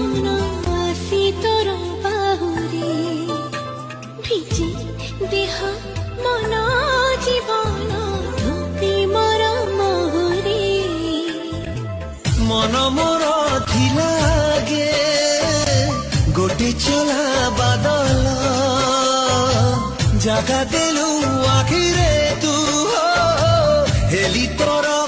ମନ ଶୀତର ବାହୁରେ ଭିଜି ଦେହ ମନ ଜୀବନ ଧୋପି ମୋର ମୋହରେ मन मोर थिला गे गोटे चला बादल जगा देलु आखिरे तू हेली तोरा